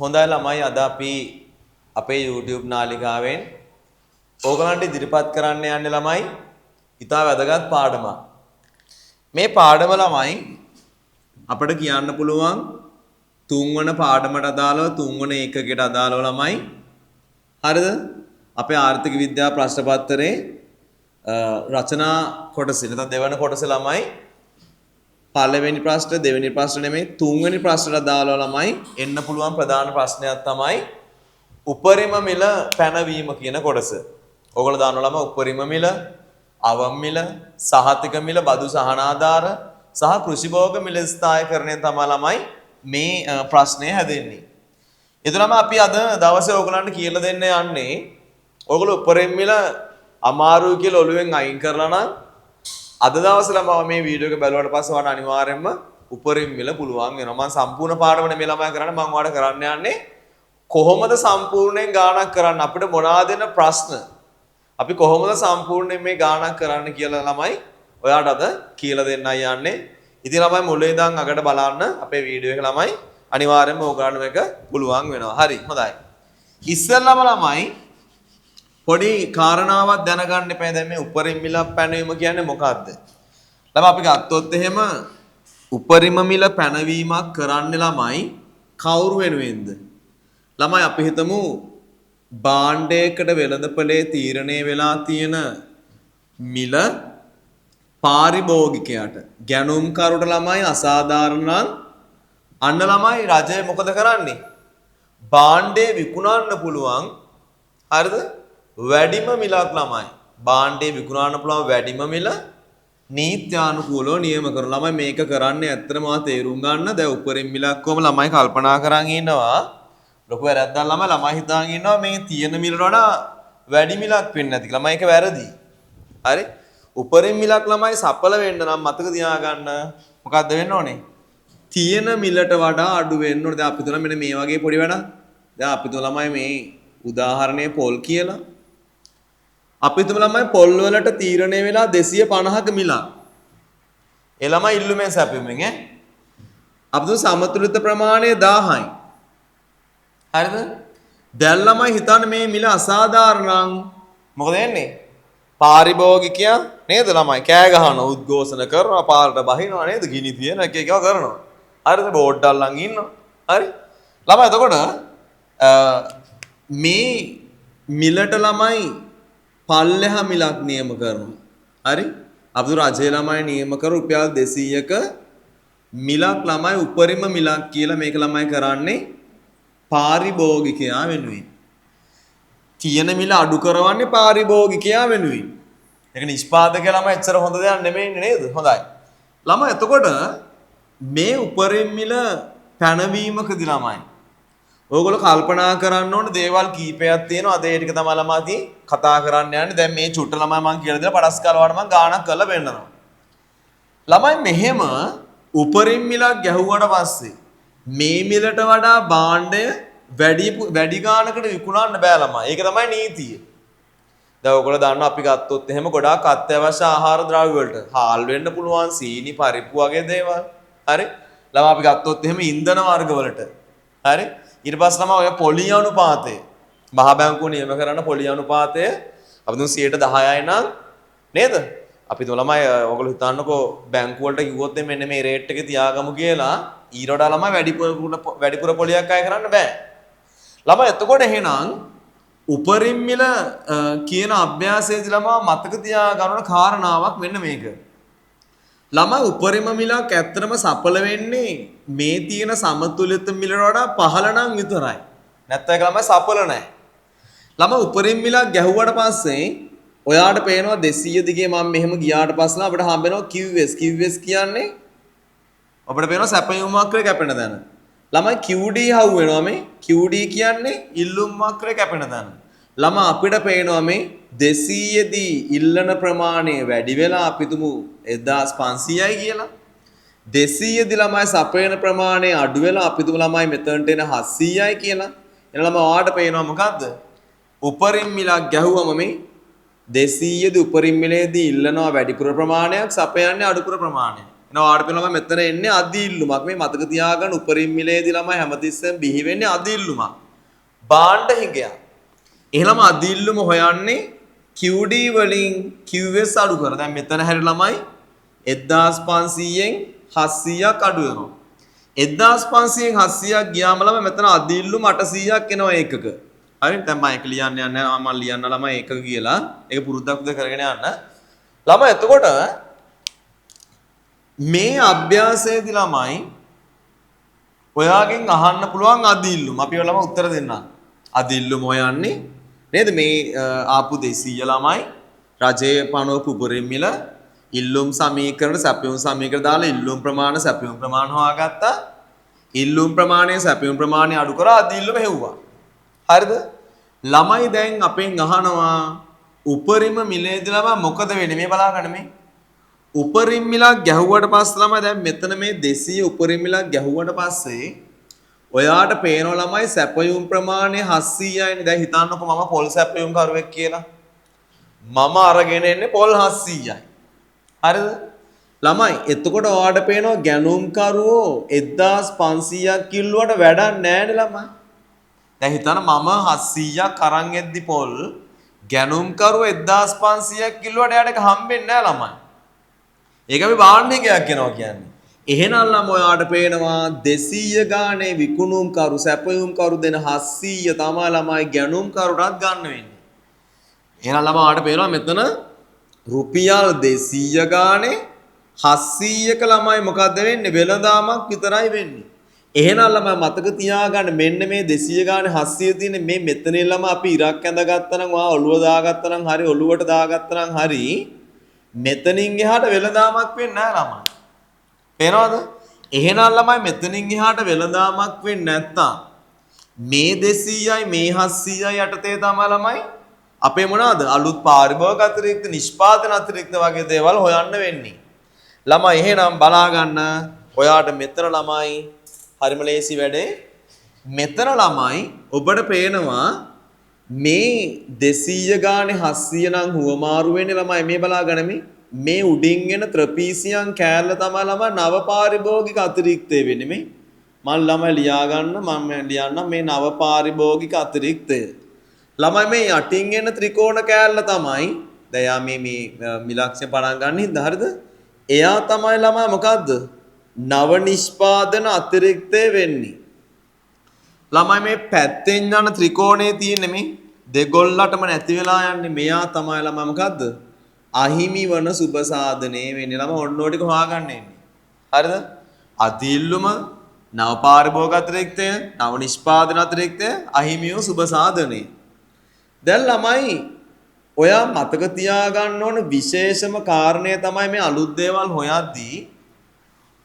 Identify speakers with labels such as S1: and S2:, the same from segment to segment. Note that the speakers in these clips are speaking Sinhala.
S1: හොඳයි ළමයි අද අපි අපේ YouTube නාලිකාවෙන් ඕගලන්ට ඉදිරිපත් කරන්න යන්නේ ළමයි ඉතා වැදගත් පාඩමක්. මේ පාඩම ළමයි අපිට කියන්න පුළුවන් තුන්වන පාඩමට අදාළව තුන්වන ඒකකයට අදාළව ළමයි. හරිද? අපේ ආර්ථික විද්‍යා ප්‍රශ්න පත්‍රයේ රචනා කොටසේ නැත්නම් දෙවන කොටසේ ළමයි පළවෙනි ප්‍රශ්න දෙවෙනි ප්‍රශ්න නෙමෙයි තුන්වෙනි ප්‍රශ්නට අදාළව ළමයි එන්න පුළුවන් ප්‍රධාන ප්‍රශ්නයක් තමයි උපරිම මිල පැනවීම කියන කොටස. ඕගොල්ලෝ දන්නවා ළමයි උපරිම මිල, අවම මිල, සහතික මිල, බදු සහනාධාර සහ කෘෂි භෝග මිල ස්ථායීකරණය තමයි ළමයි මේ ප්‍රශ්නය හැදෙන්නේ. එතනම අපි අද දවසේ ඕගලන්ට කියලා දෙන්න යන්නේ ඕගොල්ලෝ උපරිම මිල අමාරුයි කියලා ඔළුවෙන් අයින් කරලා නම් අද දවසේ ළමයි මේ වීඩියෝ එක බලුවාට පස්සේ ඔයාලට අනිවාර්යයෙන්ම උපරිම මිල පුළුවන් වෙනවා. මම සම්පූර්ණ පාඩමනේ මේ ළමයි කරන්නේ. මම ඔයාලට කරන්න යන්නේ කොහොමද සම්පූර්ණයෙන් ගාණක් කරන්න අපිට මොනවාද දෙන ප්‍රශ්න. අපි කොහොමද සම්පූර්ණයෙන් මේ ගාණක් කරන්න කියලා ළමයි ඔයාලට අද කියලා දෙන්නයි යන්නේ. ඉතින් ළමයි මුලින් ඉඳන් අගට බලන්න අපේ වීඩියෝ එක ළමයි අනිවාර්යයෙන්ම ඕගලන්ට මේක පුළුවන් වෙනවා. හරි හොඳයි. ඉස්සෙල්ලාම ළමයි පොඩි කාරණාවක් දැනගන්න එපා. දැන් මේ උපරිම මිල පැනවීම කියන්නේ මොකක්ද? ළමයි අපි ගත්තොත් එහෙම උපරිම මිල පැනවීමක් කරන්න ළමයි කවුරු වෙනුවෙන්ද? ළමයි අපි හිතමු භාණ්ඩයකට වෙළඳපොලේ තීරණය වෙලා තියෙන මිල පාරිභෝගිකයාට ගැනුම්කරුට ළමයි අසාධාරණ නම් අන්න ළමයි රජය මොකද කරන්නේ? භාණ්ඩේ විකුණන්න පුළුවන් හරිද? වැඩිම මිලක් ළමයි. භාණ්ඩේ විකුණන්න පුළුවන් වැඩිම මිල නීත්‍යානුකූලව නියම කරන ළමයි මේක කරන්නේ ඇත්තටම තේරුම් ගන්න. දැන් උපරිම මිලක් කොහම ළමයි කල්පනා කරන් ඉන්නවා. ලොකු වැරද්දක් ළමයි හිතාගෙන ඉන්නවා මේ තියෙන මිලට වඩා වැඩි මිලක් වෙන්නේ නැති කියලා. ළමයි ඒක වැරදි. හරි? උපරිම මිලක් ළමයි සඵල වෙන්න නම් මතක තියාගන්න මොකද්ද වෙන්න ඕනේ? තියෙන මිලට වඩා අඩු වෙන්න ඕනේ. දැන් අපි තුන මෙන්න මේ වගේ පොඩි වැඩක්. දැන් අපි තුන ළමයි මේ උදාහරණය පොල් කියලා. අපි තුම ළමයි පොල් වලට තීරණය වෙලා 250ක මිලක්. ඒ ළමයි ඉල්ලුමෙන් සැපෙමින් ඈ. අපි තුම සමතුලිත ප්‍රමාණය 1000යි. හරිද? දැන් ළමයි හිතන්නේ මේ මිල අසාධාරණ මොකද වෙන්නේ? පාරිභෝගිකයා නේද ළමයි කෑ ගහනවා උද්ඝෝෂණ කරනවා පාරට බහිනවා නේද ගිනි තියන එක එකව කරනවා. හරිද? බෝඩ් අල්ලන් ඉන්නවා. හරි? ළමයි එතකොට මේ මිලට ළමයි පල්ලෙහා මිලක් නියම කරනවා. හරි? අපේ රජයේ ළමයි නියම කර රුපියල් 200ක මිලක් ළමයි උපරිම මිලක් කියලා මේක ළමයි කරන්නේ පාරිභෝගිකයා වෙනුවෙන්. තියෙන මිල අඩු කරවන්නේ පාරිභෝගිකයා වෙනුවෙන්. ඒක නිෂ්පාදකයා ළමයි එච්චර හොඳ දෙයක් නෙමෙයි නේද? හොඳයි. ළමයි එතකොට මේ උපරිම මිල පැනවීමකදී ළමයි ඕගොල්ලෝ කල්පනා කරන්න ඕන දේවල් කීපයක් තියෙනවා. අද ඒ ටික තමයි ළමයි කතා කරන්න යන්නේ. දැන් මේ චුට්ට ළමයි මම කියලා දෙලා පඩස්කාල වලට මම ගාණක් කරලා පෙන්නනවා. ළමයි මෙහෙම උපරිම මිලක් ගැහුවට පස්සේ මේ මිලට වඩා භාණ්ඩය වැඩි ගාණකට විකුණන්න බෑ ළමයි. ඒක තමයි නීතිය. දැන් ඔයගොල්ලෝ දන්නවා අපි ගත්තොත් එහෙම ගොඩාක් අත්‍යවශ්‍ය ආහාර ද්‍රව්‍ය වලට හාල් වෙන්න පුළුවන් සීනි පරිප්පු වගේ දේවල්. හරි? ළමයි අපි ගත්තොත් එහෙම ඉන්ධන වර්ග වලට. හරි? ඊට පස්සේ තමයි ඔය පොලි අනුපාතය. මහ බැංකුව නියම කරන පොලි අනුපාතය අපි දුන් 10%යි නම් නේද? අපි තුන ළමයි ඔයගොල්ලෝ හිතන්නකෝ බැංකුව වලට කිව්වොත් මෙන්න මේ රේට් එක තියාගමු කියලා ඊට වඩා ළමයි වැඩිපුර පොලියක් අය කරන්න බෑ. ළමයි එතකොට එහෙනම් උපරිම මිල කියන අභ්‍යාසයේදී ළමා මතක තියාගන්න කාරණාවක් මෙන්න මේක. ළමයි උපරිම මිලක් ඇත්තටම සඵල වෙන්නේ මේ තියෙන සමතුලිත මිලට වඩා පහළ නම් විතරයි. නැත්නම් ඒක ළමයි සඵල නැහැ. ළමයි උපරිම මිලක් ගැහුවට පස්සේ ඔයාට පේනවා 200 දිගේ මම මෙහෙම ගියාට පස්සේ අපිට හම්බ වෙනවා QS කියන්නේ අපිට පේනවා සැපයුම් වක්‍රය කැපෙන තැන. ළමයි QD හවු වෙනවා මේ QD කියන්නේ ඉල්ලුම් වක්‍රය කැපෙන තැන. ළමයි අපිට පේනවා මේ 200 දී ඉල්ලන ප්‍රමාණය වැඩි වෙලා අපි තුමු 1500යි කියලා. 200 දී ළමයි සපයන ප්‍රමාණය අඩු වෙලා අපි තුමු ළමයි මෙතනට එන 700යි කියලා. එන ළමයි ඔයාට පේනවා මොකද්ද? උපරිම මිලක් ගැහුවම මේ 200 දී උපරිම මිලේදී ඉල්ලනවා වැඩිපුර ප්‍රමාණයක් සපයන්නේ අඩුපුර ප්‍රමාණයක්. එහෙනම් ඔයාලට පේනවා මෙතන එන්නේ අධි ඉල්ලුමක්. මේ මතක තියාගන්න උපරිම මිලේදී ළමයි හැමතිස්සෙම බිහි වෙන්නේ අධි ඉල්ලුමක්. භාණ්ඩ හිඟයක්. එහෙනම් අධි ඉල්ලුම හොයන්නේ QD වලින් QS අඩු කර. දැන් මෙතන හැරි ළමයි 1500න් 700ක් අඩු වෙනවා. 1500න් 700ක් ගියාම ළමයි මෙතන අධි ඉල්ලුම 800ක් එනවා ඒකක. හරි දැන් මම ඒක ලියන්න යන්නේ නැහැ. මම ලියන්න ළමයි ඒකක කියලා. ඒක පුරුද්දක් උද කරගෙන යන්න. ළමයි එතකොට මේ අභ්‍යාසයේදී ළමයි ඔයාගෙන් අහන්න පුළුවන් අධි ඉල්ලුම. අපි ඔයාලම උත්තර දෙන්න. අධි ඉල්ලුම හොයන්නේ නේද මේ ආපු 200 ළමයි රජයේ පනවපු උපරිම මිල ඉල්ලුම් සමීකරණ සැපයුම් සමීකරණ දාලා ඉල්ලුම් ප්‍රමාණ සැපයුම් ප්‍රමාණ හොයාගත්තා. ඉල්ලුම් ප්‍රමාණය සැපයුම් ප්‍රමාණය අඩු කරා අධි ඉල්ලුම හෙව්වා. හරිද? ළමයි දැන් අපෙන් අහනවා උපරිම මිලේදී ළමයි මොකද වෙන්නේ මේ බලාගන්න මේ. උපරිම මිලක් ගැහුවට පස්සේ ළමයි දැන් මෙතන මේ 200 උපරිම මිලක් ගැහුවට පස්සේ ඔයාට පේනවා ළමයි සැපයුම් ප්‍රමාණය 700යිනේ. දැන් හිතන්නකො මම පොල් සැපයුම් කරුවෙක් කියලා. මම අරගෙන එන්නේ පොල් 700යි. හරිද? ළමයි එතකොට ඔයාට පේනවා ගැනුම් කරුවෝ 1500ක් කිල්ලුවට වැඩක් නැහැනේ ළමයි. දැන් හිතන්න මම 700ක් අරන් එද්දි පොල් ගැනුම් කරුවෝ 1500ක් කිල්ලුවට එයාට ඒක හම්බෙන්නේ නැහැ ළමයි. ඒක අපි භාණ්ඩිකයක් කියනවා කියන්නේ. එහෙනම් ළම ඔයාට පේනවා 200 ගානේ විකුණුම් කරු සැපයුම් කරු දෙන 700 තමයි ළමයි ගැනුම් කරුටත් ගන්න වෙන්නේ. එහෙනම් ළම ඔයාට පේනවා මෙතන රුපියල් 200 ගානේ 700ක ළමයි මොකද්ද වෙන්නේ වෙළඳාමක් විතරයි වෙන්නේ. එහෙනම් ළමයි මතක තියාගන්න මෙන්න මේ 200 ගානේ 700 තියෙන මේ මෙතනින් ළම අපි ඉරක් ඇඳගත්තා නම් ඔයා ඔළුව දාගත්තා නම් හරි ඔළුවට දාගත්තා නම් හරි මෙතනින් එහාට වෙළඳාමක් වෙන්නේ නැහැ ළමයි. පේනවද? එහෙනම් ළමයි මෙතනින් එහාට වෙළඳාමක් වෙන්නේ නැත්තම් මේ 200යි මේ 700යි යටතේ තමයි ළමයි අපේ මොනවාද අලුත් පාරිභෝගික අතිරික්ත නිෂ්පාදන අතිරික්ත වගේ දේවල් හොයන්න වෙන්නේ. ළමයි එහෙනම් බලා ගන්න ඔයාට මෙතන ළමයි හරිම ලේසි වැඩේ. මෙතන ළමයි ඔබට පේනවා මේ 200 ගානේ 700 නම් හුවමාරු වෙන්නේ ළමයි මේ බලා ගන්න මේ උඩින් එන ත්‍රපීසියන් කෑල්ල තමයි ළමයි නව පාරිභෝගික අතිරික්තය වෙන්නේ මේ. මම ළමයි ලියා ගන්න මම ලියන්නම් මේ නව පාරිභෝගික අතිරික්තය. ළමයි මේ යටින් එන ත්‍රිකෝණ කෑල්ල තමයි දැන් යා මේ මිලක්ෂය පටන් ගන්න හින්ද හරිද? එයා තමයි ළමයි මොකද්ද? නව නිෂ්පාදන අතිරික්තය වෙන්නේ. ළමයි මේ පැත්තෙන් යන ත්‍රිකෝණයේ තියෙන්නේ මේ දෙගොල්ලටම නැති වෙලා යන්නේ මෙයා තමයි ළමයි මොකද්ද? අහිමි වන සුබ සාධනේ වෙන්නේ. ළමයි ඔන්න ඔය ටික හොයාගන්න එන්නේ. හරිද? අධි ඉල්ලුම නව පාරිභෝගික අතිරික්තය නව නිෂ්පාදන අතිරික්තය අහිමි වූ සුබ සාධනේ. දැන් ළමයි ඔයා මතක තියාගන්න ඕන විශේෂම කාරණය තමයි මේ අලුත් දේවල් හොයද්දී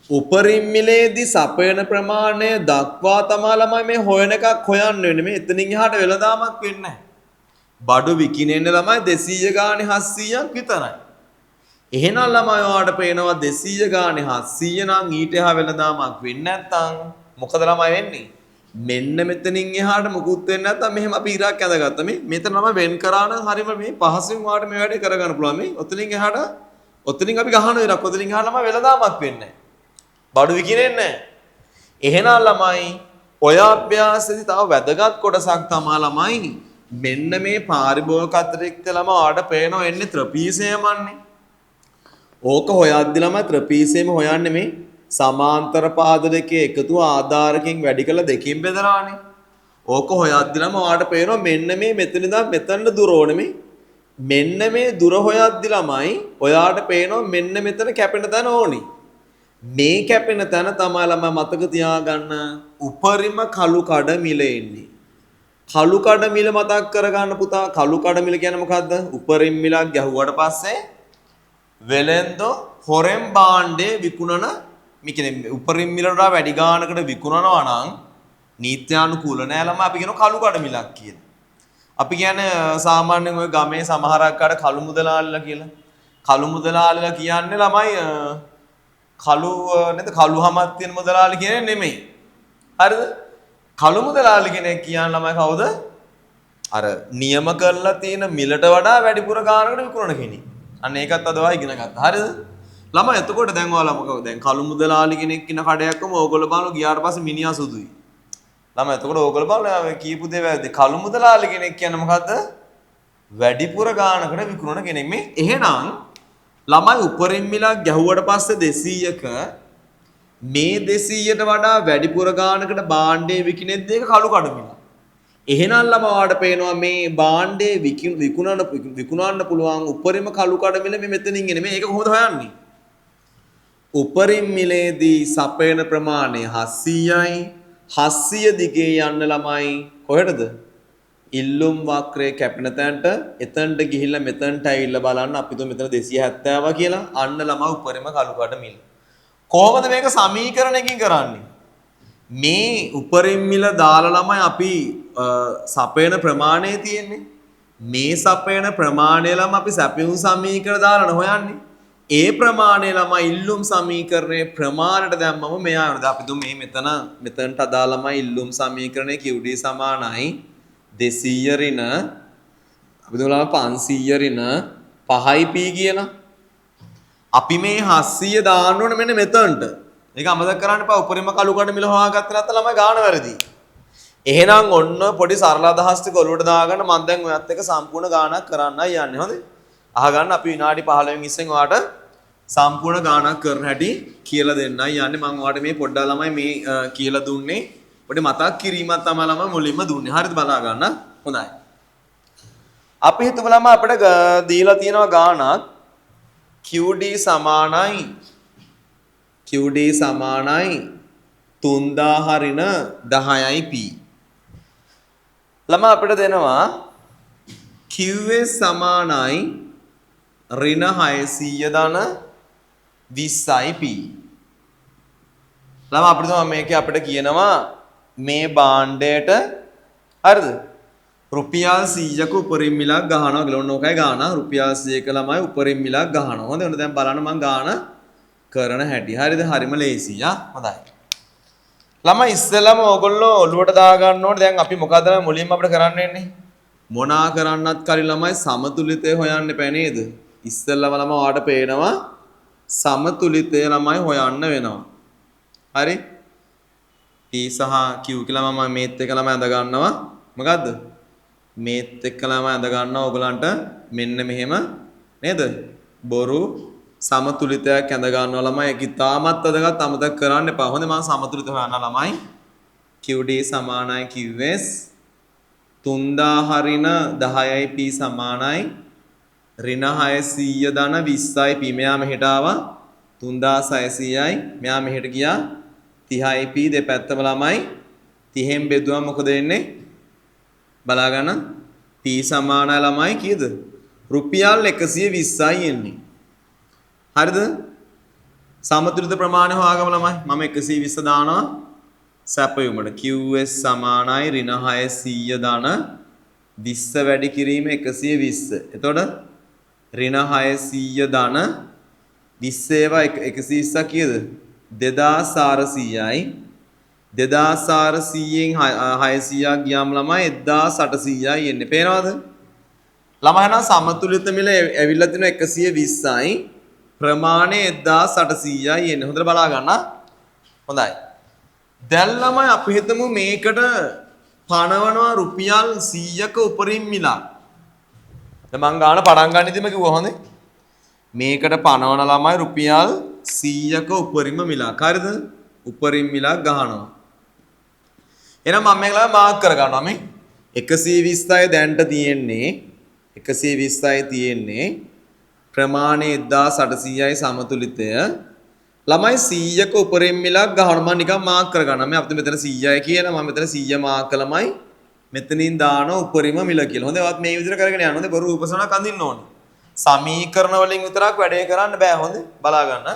S1: උපරිම මිලේදී සපයන ප්‍රමාණය දක්වා තමයි ළමයි මේ හොයන එකක් හොයන්න වෙන්නේ. මේ එතනින් එහාට වෙළඳාමක් වෙන්නේ නැහැ. බඩු විකිනෙන්නේ ළමයි 200 ගානේ 700ක් විතරයි. එහෙනම් ළමයි ඔයාලට පේනවා 200 ගානේ 700 නම් ඊට එහා වෙළඳාමක් වෙන්නේ නැත්නම් මොකද ළමයි වෙන්නේ? මෙන්න මෙතනින් එහාට මුකුත් වෙන්නේ නැත්නම් මෙහෙම අපි ඉරක් ඇඳගත්තා. මේ මෙතන ළමයි වෙන් කරා නම් හරියම මේ පහසුවෙන් ඔයාලට මේ වැඩේ කරගන්න පුළුවන්. මේ ඔතනින් එහාට ඔතනින් අපි ගහන ඉරක් ඔතනින් එහාට ළමයි වෙළඳාමක් වෙන්නේ නැහැ. බඩු විකිනෙන්නේ නැහැ. එහෙනම් ළමයි ඔය අභ්‍යාසෙදි තව වැදගත් කොටසක් තමයි ළමයි මෙන්න මේ පාරිභෝගික අතිරික්ත ළම ආඩ පේනෝ එන්නේ ත්‍රපීසයමන්නේ. ඕක හොයද්දි ළමයි ත්‍රපීසයම හොයන්නේ මේ සමාන්තර පාද දෙකේ එකතුව ආධාරකින් වැඩි කළ දෙකින් බෙදලානේ. ඕක හොයද්දි ළම ආඩ පේනෝ මෙන්න මේ මෙතන ඉඳන් මෙතනට දුර ඕනේ මේ. මෙන්න මේ දුර හොයද්දි ළමයි ඔයාට පේනෝ මෙන්න මෙතන කැපෙන තැන ඕනි. මේ කැපෙන තැන තමයි ළමයි මතක තියාගන්න උපරිම කළු කඩ මිල එන්නේ. කළු කඩ මිල මතක් කරගන්න පුතා. කළු කඩ මිල කියන්නේ මොකද්ද? උපරිම මිලක් ගැහුවට පස්සේ වෙලෙන්දෝ හොරෙන් භාණ්ඩේ විකුණන මේ කියන්නේ උපරිම මිලට වඩා වැඩි ගාණකට විකුණනවා නම් නීත්‍යානුකූල නෑ ළමයි අපි කියන කළු කඩ මිලක් කියලා. අපි කියන්නේ සාමාන්‍යයෙන් ඔය ගමේ සමහරක් අර කළු මුදලාලිලා කියලා. කළු මුදලාලිලා කියන්නේ ළමයි කළු නේද කළු හමක් තියෙන මුදලාලි කියන්නේ නෙමෙයි. හරිද? කළු මුදලාලි කෙනෙක් කියන ළමයි කවුද? අර නියම කරලා තියෙන මිලට වඩා වැඩිපුර ගානකට විකුණන කෙනෙක්. අන්න ඒකත් අද ඔයා ඉගෙන ගත්තා. හරිද? ළමයි එතකොට දැන් ඔයාලා මොකද දැන් කළු මුදලාලි කෙනෙක් ඉන්න කඩයක්ම ඕගොල්ලෝ බලන ගියාට පස්සේ මිනිහා සුදුයි. ළමයි එතකොට ඕගොල්ලෝ බලන කීපු දේ වැරදි. කළු මුදලාලි කෙනෙක් කියන්නේ මොකද්ද? වැඩිපුර ගානකට විකුණන කෙනෙක්. මේ එහෙනම් ළමයි උපරිම මිලක් ගැහුවට පස්සේ 200ක මේ 200ට වඩා වැඩිපුර ගානකට භාණ්ඩේ විකිනෙද්දී ඒක කළු කඩ මිල. එහෙනම් ළමවාට පේනවා මේ භාණ්ඩේ විකුණන්න පුළුවන් උපරිම කළු කඩ මිල මේ මෙතනින් එන්නේ. මේක කොහොමද හොයන්නේ? උපරිම මිලේදී සපයන ප්‍රමාණය 700යි. 700 දිගේ යන්න ළමයි කොහෙටද? ඉල්ලුම් වක්‍රයේ කැපෙන තැනට එතනට ගිහිල්ලා මෙතනට ඇවිල්ලා බලන්න අපි તો මෙතන 270 කියලා අන්න ළමයි උපරිම කළු කඩ මිල. කොහොමද මේක සමීකරණයකින් කරන්නේ? මේ උපරිම මිල දාලා ළමයි අපි සපයන ප්‍රමාණය තියෙන්නේ. මේ සපයන ප්‍රමාණය ළම අපි සැපයුම් සමීකරණ දාලා හොයන්නේ. ඒ ප්‍රමාණය ළමයි ඉල්ලුම් සමීකරණයේ ප්‍රමාණයට දැම්මම මෙයා වෙනද අපි දුම් මේ මෙතනට අදාළමයි ඉල්ලුම් සමීකරණයේ QD සමානයි 200 ඍණ අපි දුන්නා 500 ඍණ 5යි p කියලා. අපි මේ 700 දාන්න ඕනේ මෙන්න මෙතනට. ඒක අමතක කරන්න එපා. උපරිම කළු කඩ මිල හොයාගත්ත නැත්නම් ළමයි ගාන වැරදි. එහෙනම් ඔන්න පොඩි සරල අදහස් ටික ඔලුවට දාගන්න මම දැන් ඔයත් එක්ක සම්පූර්ණ ගානක් කරන්නයි යන්නේ. හොඳේ? අහගන්න අපි විනාඩි 15න් ඉස්සෙන් ඔයාලට සම්පූර්ණ ගානක් කරන හැටි කියලා දෙන්නයි යන්නේ. මම ඔයාලට මේ පොඩ්ඩක් ළමයි මේ කියලා දුන්නේ. පොඩි මතක් කිරීමක් තමයි ළමයි මුලින්ම දුන්නේ. හරිද බලා ගන්න. හොඳයි. අපි හිතමු ළමයි අපිට දීලා තියෙනවා ගානක් QD සමානයි 3000 ඍණ 10යි p. ළමයි අපිට දෙනවා QS සමානයි ඍණ 600 ධන 20යි p. ළමයි අපිට තමයි මේකේ අපිට කියනවා මේ භාණ්ඩයට හරිද රුපියල් 100ක උපරිම මිලක් ගහනවා කියලා. ඔන්න ඕකයි ගාන. රුපියල් 100ක ළමයි උපරිම මිලක් ගහනවා. හොඳයි. ඔන්න දැන් බලන්න මම ගාන කරන හැටි. හරිද? හරිම ලේසියි. හොඳයි. ළමයි ඉස්සෙල්ලාම ඕගොල්ලෝ ඔලුවට දා ගන්න ඕනේ. දැන් අපි මොකද මුලින්ම අපිට කරන්න වෙන්නේ? මොනා කරන්නත් කලින් ළමයි සමතුලිතය හොයන්න එපා නේද? ඉස්සෙල්ලාම ළමයි ඔයාලට පේනවා සමතුලිතය ළමයි හොයන්න වෙනවා. හරි? P සහ Q කියලා මම මේත් එක ළමයි අඳ ගන්නවා. මොකද්ද? මේත් එක්ක ළමයි අඳ ගන්නවා ඕගලන්ට මෙන්න මෙහෙම නේද? බොරු සමතුලිතයක් ඇඳ ගන්නවා ළමයි. ඒක ඉතාමත් වැදගත්. අමතක කරන්න එපා. හොඳයි මම සමතුලිත හොයන්න ළමයි. QD සමානයි QS 3000 ඍණ 10යි p සමානයි ඍණ 600 ධන 20යි p. මෙයා මෙහෙට ආවා 3600යි. මෙයා මෙහෙට ගියා 30යි p. දෙපැත්තම ළමයි 30න් බෙදුවම මොකද වෙන්නේ? බලා ගන්න. p සමානයි ළමයි කීයද? රුපියල් 120යි එන්නේ. හරිද? සමතුලිත ප්‍රමාණය හොයාගමු ළමයි. මම 120 දානවා සැපයුමට. QS සමානයි ඍණ 600 ධන 20 වැඩි කිරීම 120. එතකොට ඍණ 600 ධන 20 ඒවා 120 කීයද? 2400යි. 2400න් 600ක් ගියාම ළමයි 1800යි එන්නේ. පේනවද? ළමයි නම් සමතුලිත මිල ඇවිල්ලා තිනවා 120යි. ප්‍රමාණය 1800යි එන්නේ. හොඳට බලා ගන්න. හොඳයි. දැන් ළමයි අපි හිතමු මේකට පණවනවා රුපියල් 100ක උපරිම මිලක්. දැන් මං ගාන පටන් ගන්න ඉතින්ම කිව්වා හොඳේ. මේකට පණවන ළමයි රුපියල් 100ක උපරිම මිලක්. හරිද? උපරිම මිලක් ගහනවා. එහෙනම් මම මේක ළමයි මාක් කර ගන්නවා මේ 120යි දැන්ට තියෙන්නේ 120යි තියෙන්නේ ප්‍රමාණය 1800යි සමතුලිතය. ළමයි 100ක උපරිම මිලක් ගහනවා. මම නිකන් මාක් කර ගන්නවා. මේ අපිට මෙතන 100යි කියන මම මෙතන 100 මාක් කළමයි මෙතනින් දාන උපරිම මිල කියලා. හොඳයි වත් මේ විදිහට කරගෙන යන්න. හොඳයි බොරු රූපසනක් අඳින්න ඕනේ. සමීකරණ වලින් විතරක් වැඩේ කරන්න බෑ. හොඳයි බලා ගන්න.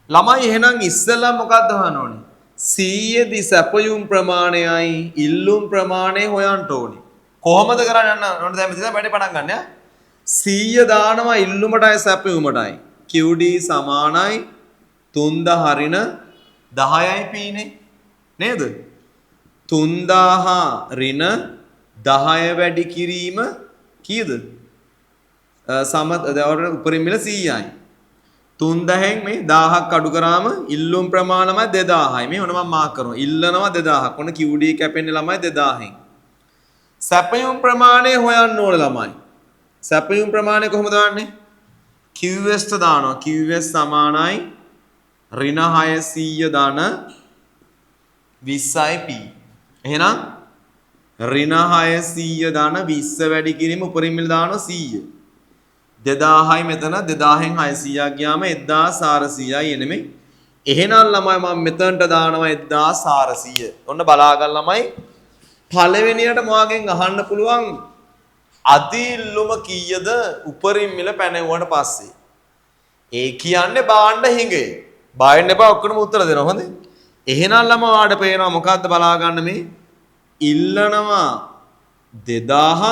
S1: ළමයි එහෙනම් ඉස්සෙල්ලා මොකක්ද හොයන්න ඕනේ? 100 දී සැපයුම් ප්‍රමාණයයි ඉල්ලුම් ප්‍රමාණය හොයන්න ඕනේ. කොහොමද කරන්නේ යන්න ඕනේ? දැන් මෙතන වැඩේ පටන් ගන්න යා. 100 දානවා ඉල්ලුමටයි සැපයුමටයි. QD සමානයි 3000 ඍණ 10යි p නේ. නේද? 3000 ඍණ 10 වැඩි කිරීම කීයද? උපරිම මිල 100යි. 3000න් මේ 1000ක් අඩු කරාම ඉල්ලුම් ප්‍රමාණයමයි 2000යි. මේ ඔන්න මම මාක් කරනවා. ඉල්ලනවා 2000ක්. ඔන්න QD කැපෙන්නේ ළමයි 2000න්. සැපයුම් ප්‍රමාණය හොයන්න ඕන ළමයි. සැපයුම් ප්‍රමාණය කොහොමද දාන්නේ? QS ට දානවා. QS සමානයි ඍණ 600 දාන 20යි P. එහෙනම් ඍණ 600 දාන 20 වැඩි කිරීම උපරිම මිල දානවා 100. 2000යි මෙතන 2000න් 600ක් ගියාම 1400යි එන්නේ. එහෙනම් ළමයි මම මෙතනට දානවා 1400. ඔන්න බලා ගන්න ළමයි. පළවෙනියට මොවාගෙන් අහන්න පුළුවන් අදිල්ලුම කීයද උපරිම මිල පැනෙවුවට පස්සේ. ඒ කියන්නේ බාණ්ඩ හිඟේ. බායෙන් එපා ඔක්කොම උත්තර දෙනවා හොඳේ. එහෙනම් ළමයි වාඩ පේනවා මොකද්ද බලා ගන්න මේ ඉල්ලනවා 2000ක්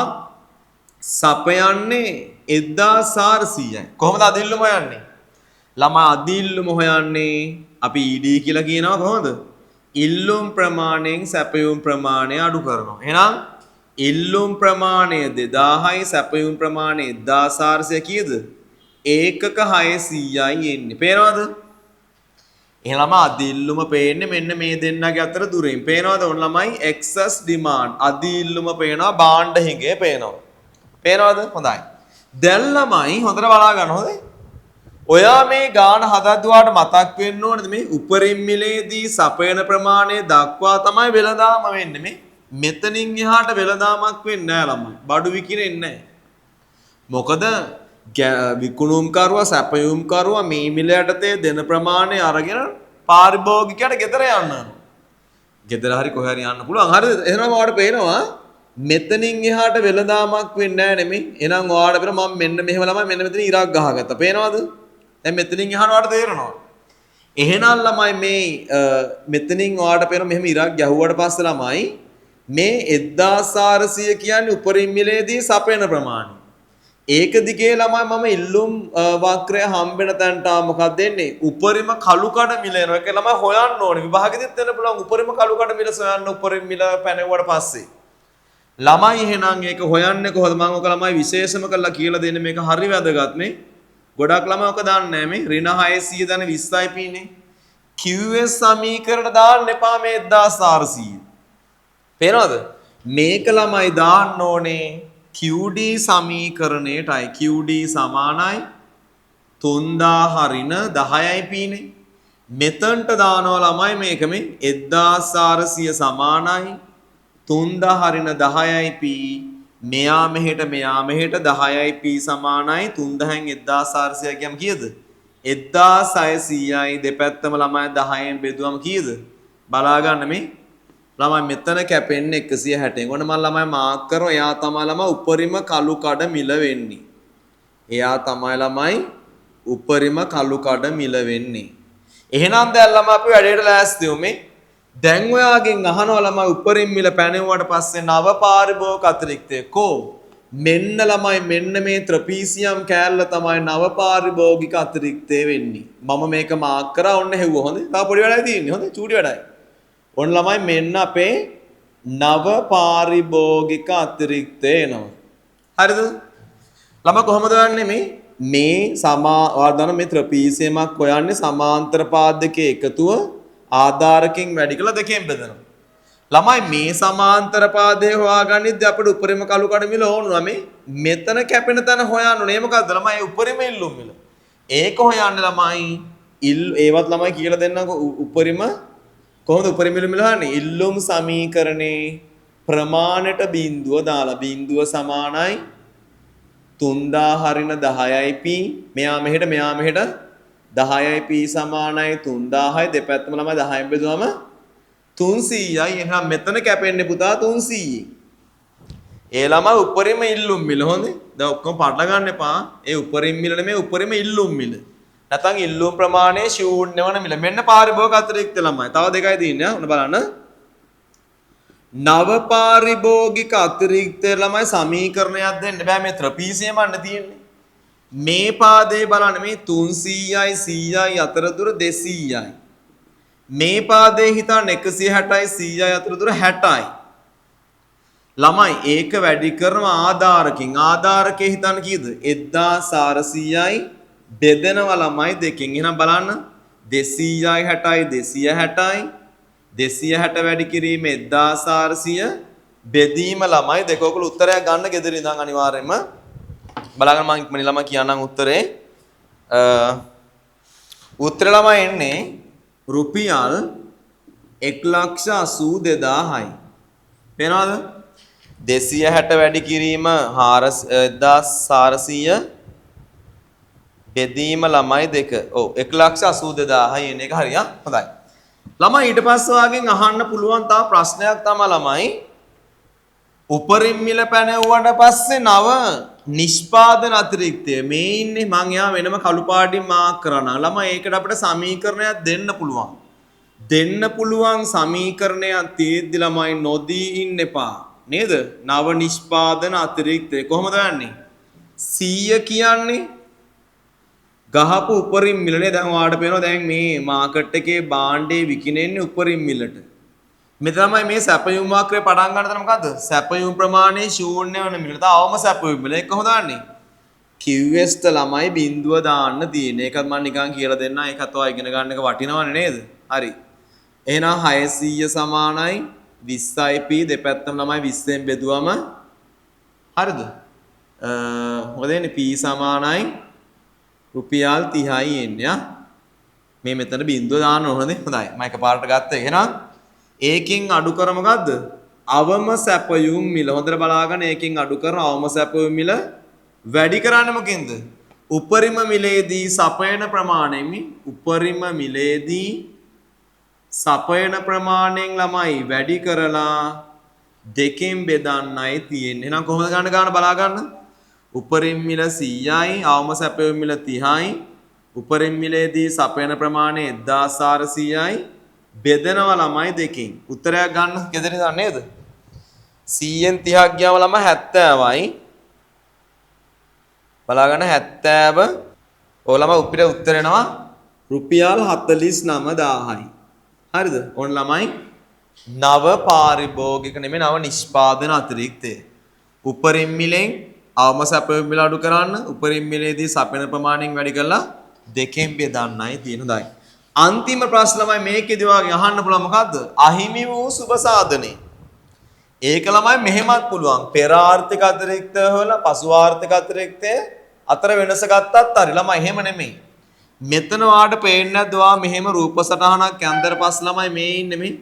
S1: සපයන්නේ 1400යි. කොහොමද අදිල්ලුම හොයන්නේ? ළමයි අදිල්ලුම හොයන්නේ අපි ED කියලා කියනවා කොහොමද? ඉල්ලුම් ප්‍රමාණයෙන් සැපයුම් ප්‍රමාණය අඩු කරනවා. එහෙනම් ඉල්ලුම් ප්‍රමාණය 2000යි සැපයුම් ප්‍රමාණය 1400 කීයද? ඒකක 600යි එන්නේ. පේනවද? එහෙනම් අදිල්ලුම පේන්නේ මෙන්න මේ දෙන්නගේ අතර දුරින්. පේනවද? ඔන්න ළමයි excess demand අදිල්ලුම පේනවා බාණ්ඩ හිඟේ පේනවා. පේනවද? හොඳයි. දැන් ළමයි හොඳට බලා ගන්න හොඳේ. ඔයා මේ ගාන හදද්දුවාට මතක් වෙන්න ඕනේද මේ උපරිම මිලේදී සපයන ප්‍රමාණය දක්වා තමයි වෙළඳාම වෙන්නේ මේ. මෙතනින් එහාට වෙළඳාමක් වෙන්නේ නැහැ ළමයි. බඩු විකිරෙන්නේ නැහැ. මොකද විකුණුම් කරුවා සැපයුම් කරුවා මේ මිල යටතේ දෙන ප්‍රමාණය අරගෙන පාරිභෝගිකයට ගෙදර යන්න යනවා. ගෙදර හරි කොහේ හරි යන්න පුළුවන්. හරිද? එහෙනම් ඔයාලට පේනවා මෙතනින් එහාට වෙළඳාමක් වෙන්නේ නැහැ නෙමෙයි. එහෙනම් ඔයාලට පේන මම මෙන්න මෙහෙම ළමයි මෙන්න මෙතන ඉරක් ගහගත්තා. පේනවද? දැන් මෙතනින් එහාට ඔයාලට තේරෙනවා. එහෙනම් ළමයි මේ මෙතනින් ඔයාලට පේන මෙහෙම ඉරක් ගැහුවට පස්සේ ළමයි මේ 1400 කියන්නේ උපරිම මිලේදී සපයන ප්‍රමාණය. ඒක දිගේ ළමයි මම ඉල්ලුම් වක්‍රය හම්බෙන තැනට මොකක්ද දෙන්නේ? උපරිම කළු කඩ මිල එනවා. ඒක ළමයි හොයන්න ඕනේ. විභාගෙදිත් වෙන්න පුළුවන් උපරිම කළු කඩ මිල සොයන්න උපරිම මිල පැනෙවුවට පස්සේ. ළමයි එහෙනම් ඒක හොයන්නේ කොහොමද? මම ඔක ළමයි විශේෂම කරලා කියලා දෙන්නේ මේක හරි වැදගත් නේ. ගොඩක් ළමයි ඔක දන්නේ නැහැ මේ ඍණ 600 දන 20යි පීනේ. QS සමීකරණ දාන්න එපා මේ 1400. පේනවද? මේක ළමයි දාන්න ඕනේ QD සමීකරණයටයි. QD සමානයි 3000 ඍණ 10යි පීනේ. මෙතනට දානවා ළමයි මේක මේ 1400 සමානයි 3000 ඍණ 10යි p මෙයා මෙහෙට 10යි p සමානයි 3000න් 1400 කියම කීයද? 1600යි දෙපැත්තම ළමයි 10න් බෙදුවම කීයද? බලා ගන්න මේ ළමයි මෙතන කැපෙන්නේ 160න්. ඔන්න මම ළමයි මාක් කරනවා. එයා තමයි ළමයි උපරිම කළු කඩ මිල වෙන්නේ. එයා තමයි ළමයි උපරිම කළු කඩ මිල වෙන්නේ. එහෙනම් දැන් ළමයි අපි වැඩේට ලෑස්ති වෙමු. දැන් ඔයාගෙන් අහනවා ළමයි උපරිම මිල පැනෙවුවට පස්සේ නව පාරිභෝගික අතිරික්තය කෝ මෙන්න ළමයි මෙන්න මේ ත්‍රපීසියම් කෑල්ල තමයි නව පාරිභෝගික අතිරික්තය වෙන්නේ. මම මේක මාක් කරා ඔන්න හෙව්වා. හොඳේ. තව පොඩි වැඩයි තියෙන්නේ. හොඳේ. චූටි වැඩයි. ඔන්න ළමයි මෙන්න අපේ නව පාරිභෝගික අතිරික්තය එනවා. හරිද? ළමයි කොහොමද යන්නේ මේ සමාවර්ධන මේ ත්‍රපීසියමක් හොයන්නේ සමාන්තර පාදකයේ එකතුව ආධාරකෙන් වැඩි කළ දෙකෙන් බෙදනවා. ළමයි මේ සමාන්තර පාදයේ හොයාගනිද්දී අපිට උපරිම කළු කඩ මිල ඕනවා මේ මෙතන කැපෙන තැන හොයන්න ඕනේ. මොකද්ද ළමයි උපරිම ඉල්ලුම් මිල. ඒක හොයන්න ළමයි ඒවත් ළමයි කියලා දෙන්නකො උපරිම කොහොමද උපරිම ඉල්ලුම් මිල හොයන්නේ? ඉල්ලුම් සමීකරණේ ප්‍රමාණයට බිඳුව දාලා බිඳුව සමානයි 3000 ඍණ 10යි p මෙයා මෙහෙට 10යි p සමානයි 3000යි දෙපැත්තම ළමයි 10න් බෙදුවම 300යි. එහෙනම් මෙතන කැපෙන්නේ පුතා 300. ඒ ළමයි උපරිම ඉල්ලුම් මිල. හොඳේ. දැන් ඔක්කොම පටල ගන්න එපා. ඒ උපරිම මිල නෙමෙයි උපරිම ඉල්ලුම් මිල. නැත්නම් ඉල්ලුම් ප්‍රමාණය ශූන්‍ය වන මිල. මෙන්න පාරිභෝගික අතිරික්ත ළමයි. තව දෙකයි තියෙන්නේ. ඔන්න බලන්න. නව පාරිභෝගික අතිරික්ත ළමයි සමීකරණයක් දෙන්න බෑ මේ ත්‍රපීසියම අන්න තියෙන්නේ. මේ පාදේ බලන්න මේ 300යි 100යි අතර දුර 200යි. මේ පාදේ හිතන්න 160යි 100යි අතර දුර 60යි. ළමයි ඒක වැඩි කරන ආධාරකෙන් ආධාරකේ හිතන්න කීයද? 1400යි බෙදෙනවා ළමයි දෙකෙන්. එහෙනම් බලන්න 260යි 260 වැඩි කිරීම 1400 බෙදීම ළමයි දෙක. ඔයගොල්ලෝ උත්තරයක් ගන්න ගෙදර ඉඳන් අනිවාර්යයෙන්ම බලන්න මම ඉක්මනින් ළමයි කියන්නම් උත්තරේ. උත්තරේ ළමයි එන්නේ රුපියල් 1,82,000යි. පේනවද? 260 වැඩි කිරීම 1400 බෙදීම ළමයි දෙක. ඔව් 1,82,000යි එන එක හරිය. හොඳයි. ළමයි ඊට පස්සේ වාගෙන් අහන්න පුළුවන් තව ප්‍රශ්නයක් තමයි ළමයි. උපරිම මිල පැනවුවට පස්සේ නව නිෂ්පාදන අතිරික්තය මේ ඉන්නේ මං එයා වෙනම කළු පාටින් මාක් කරනවා. ළමයි ඒකට අපිට සමීකරණයක් දෙන්න පුළුවන්. දෙන්න පුළුවන් සමීකරණයක් තියෙද්දි ළමයි නොදී ඉන්න එපා. නේද? නව නිෂ්පාදන අතිරික්තය කොහොමද යන්නේ? 100 කියන්නේ ගහපු උපරිම මිලනේ. දැන් ඔයාලට පේනවා දැන් මේ මාකට් එකේ භාණ්ඩේ විකිනෙන්නේ උපරිම මිලට. මෙතන තමයි මේ සැපයුම් වක්‍රය පටන් ගන්න තැන මොකද්ද? සැපයුම් ප්‍රමාණය ශූන්‍ය වෙන මිලට අවම සැපයුම් මිල. ඒක කොහොමද දාන්නේ? QS ට ළමයි බිඳුව දාන්න තියෙන්නේ. ඒකත් මම නිකන් කියලා දෙන්නම්. ඒකත් ඔයා ඉගෙන ගන්න එක වටිනවනේ නේද? හරි. එහෙනම් 600 සමානයි 20යි p දෙපැත්තම ළමයි 20ෙන් බෙදුවම හරිද? මොකද එන්නේ p සමානයි රුපියල් 30යි එන්නේ. මේ මෙතන බිඳුව දාන්න ඕනද? හොඳයි. මම එකපාරට ගත්තා. එහෙනම් ඒකෙන් අඩු කර මොකද්ද? අවම සැපයුම් මිල. හොඳට බලාගන්න ඒකෙන් අඩු කරන අවම සැපයුම් මිල වැඩි කරන්නේ මොකෙන්ද? උපරිම මිලේදී සපයන ප්‍රමාණයෙන් උපරිම මිලේදී සපයන ප්‍රමාණයෙන් ළමයි වැඩි කරලා දෙකෙන් බෙදන්නයි තියෙන්නේ. එහෙනම් කොහොමද ගන්න බලා ගන්න. උපරිම මිල 100යි අවම සැපයුම් මිල 30යි. උපරිම මිලේදී සපයන ප්‍රමාණය 1400යි. බෙදනවා ළමයි දෙකෙන්. උත්තරයක් ගන්න ගෙදර ඉඳන් නේද? 100ෙන් 30ක් ගියාම ළමයි 70යි. බලාගන්න 70. ඔය ළමයි උපිට උත්තර එනවා රුපියල් 49000යි. හරිද? ඕන ළමයි නව පාරිභෝගික නෙමෙයි නව නිෂ්පාදන අතිරික්තය. උපරිම මිලෙන් අවම සැපයුම් මිල අඩු කරන්න උපරිම මිලේදී සපයන ප්‍රමාණයෙන් වැඩි කරලා දෙකෙන් බෙදන්නයි තියෙන උදායි. අන්තිම ප්‍රශ්න ළමයි මේකෙදි වාගේ අහන්න පුළුවන් මොකද්ද? අහිමි වූ සුබ සාධනේ. ඒක ළමයි මෙහෙමත් පුළුවන්. පෙර ආර්ථික අතිරික්තය හොලා පසු ආර්ථික අතිරික්තය අතර වෙනස ගත්තත් හරි ළමයි එහෙම නෙමෙයි. මෙතන ඔයාලට පේන්නේ නැද්ද ඔයා මෙහෙම රූප සටහනක් යන්දර පස් ළමයි මේ ඉන්නේ මේ.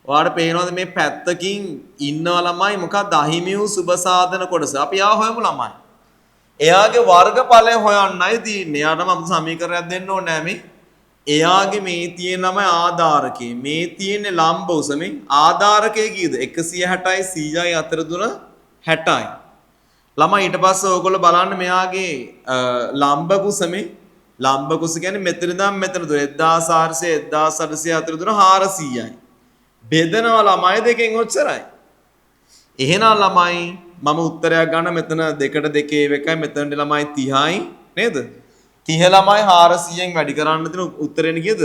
S1: ඔයාලට පේනවද මේ පැත්තකින් ඉන්නවා ළමයි මොකක්ද අහිමි වූ සුබ සාධන කොටස. අපි ආව හොයමු ළමයි. එයාගේ වර්ගඵලය හොයන්නයි තියෙන්නේ. එයාට මම සමීකරණයක් දෙන්න ඕනේ නෑ මේ. එයාගේ මේ තියෙන ළමයි ආධාරකේ මේ තියෙන්නේ ලම්බ උස මේ ආධාරකයේ කීයද 160යි 100යි අතර දුන 60යි ළමයි ඊට පස්සේ ඕගොල්ලෝ බලන්න මෙයාගේ ලම්බ කුස මේ ලම්බ කුස කියන්නේ මෙතන ඉඳන් මෙතන දුර 1400 1800 අතර දුන 400යි බෙදනවා ළමයි දෙකෙන් ඔච්චරයි එහෙනම් ළමයි මම උත්තරයක් ගන්න මෙතන දෙකට දෙකේ එකයි මෙතන ළමයි 30යි නේද 30 ළමයි 400න් වැඩි කරන්න දෙන උත්තරෙන් කීයද?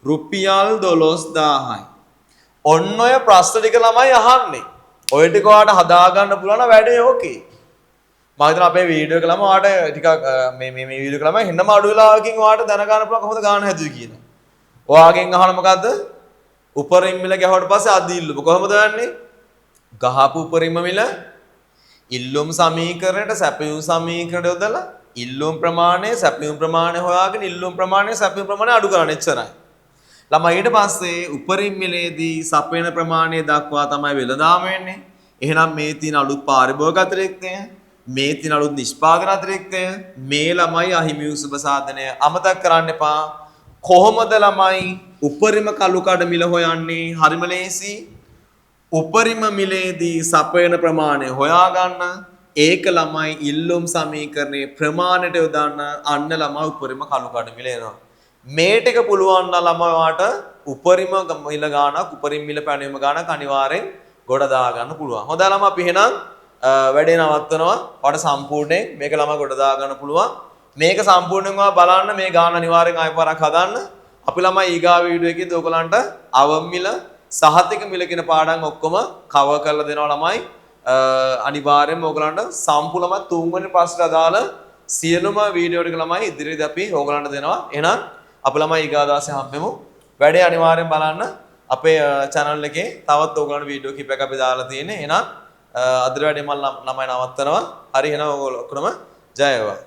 S1: රුපියල් 12000යි. ඔන්න ඔය ප්‍රශ්න ටික ළමයි අහන්නේ. ඔය ටික ඔයාලට හදා ගන්න පුළුවන් නම් වැඩේ ඕකේ. මම හිතනවා අපේ වීඩියෝ එක ළම ඔයාලට ටිකක් මේ වීඩියෝ එක ළමයි හෙන්නම අඩු වෙලාවකින් ඔයාලට දැන ගන්න පුළුවන් කොහොමද ගාන හැදුවේ කියලා. ඔයාගෙන් අහන මොකද්ද? උපරිම මිල ගැහුවට පස්සේ අදි ඉල්ලුම කොහොමද යන්නේ? ගහපු උපරිම මිල ඉල්ලුම් සමීකරණයට සැපයුම් සමීකරණයට යොදලා ඉල්ලුම් ප්‍රමාණය සැපයුම් ප්‍රමාණය හොයාගෙන ඉල්ලුම් ප්‍රමාණය සැපයුම් ප්‍රමාණය අඩු කරන්න එච්චරයි. ළමයි ඊට පස්සේ උපරිම මිලේදී සපයන ප්‍රමාණය දක්වා තමයි වෙළඳාම වෙන්නේ. එහෙනම් මේ තියෙන අලුත් පාරිභෝගික අතිරික්තය, මේ තියෙන අලුත් නිෂ්පාදන අතිරික්තය, මේ ළමයි අහිමි වූ සුබ සාධනය අමතක කරන්න එපා. කොහොමද ළමයි උපරිම කළු කඩ මිල හොයන්නේ? හරිම ලේසි. උපරිම මිලේදී සපයන ප්‍රමාණය හොයාගන්න ඒක ළමයි ඉල්ලුම් සමීකරණයේ ප්‍රමාණයට යොදන්න අන්න ළමයි උපරිම කළු කඩ මිල එනවා. මේ ටික පුළුවන් නම් ළමයි වාට උපරිම මිල ගාණක් උපරිම මිල පැනවීම ගාණක් අනිවාර්යෙන් ගොඩ දා ගන්න පුළුවන්. හොඳයි ළමයි අපි එහෙනම් වැඩේ නවත්තනවා. වාට සම්පූර්ණයෙන් මේක ළමයි ගොඩ දා ගන්න පුළුවන්. මේක සම්පූර්ණයෙන්ම බලන්න මේ ගාණ අනිවාර්යෙන් ආයෙ පාරක් හදන්න. අපි ළමයි ඊගා වීඩියෝ එකේදී ඔයගලන්ට අවම මිල සහතික මිල කියන පාඩම් ඔක්කොම කවර් කරලා දෙනවා ළමයි. අනිවාර්යෙන්ම ඔයගලන්ට සම්පූර්ණම තුන්වෙනි ප්‍රශ්නට අදාළ සියලුම වීඩියෝ ටික ළමයි ඉදිරියේදී අපි ඕගලන්ට දෙනවා. එහෙනම් අපි ළමයි ඊගාදාසේ හම්බෙමු. වැඩේ අනිවාර්යෙන් බලන්න. අපේ channel එකේ තවත් ඕගලන්ට වීඩියෝ කිහිපයක් අපි දාලා තියෙන්නේ. එහෙනම් අද වැඩේ මම ළමයි නවත්තනවා. හරි එහෙනම් ඕගොල්ලෝ ඔක්කොම ජය වේවා.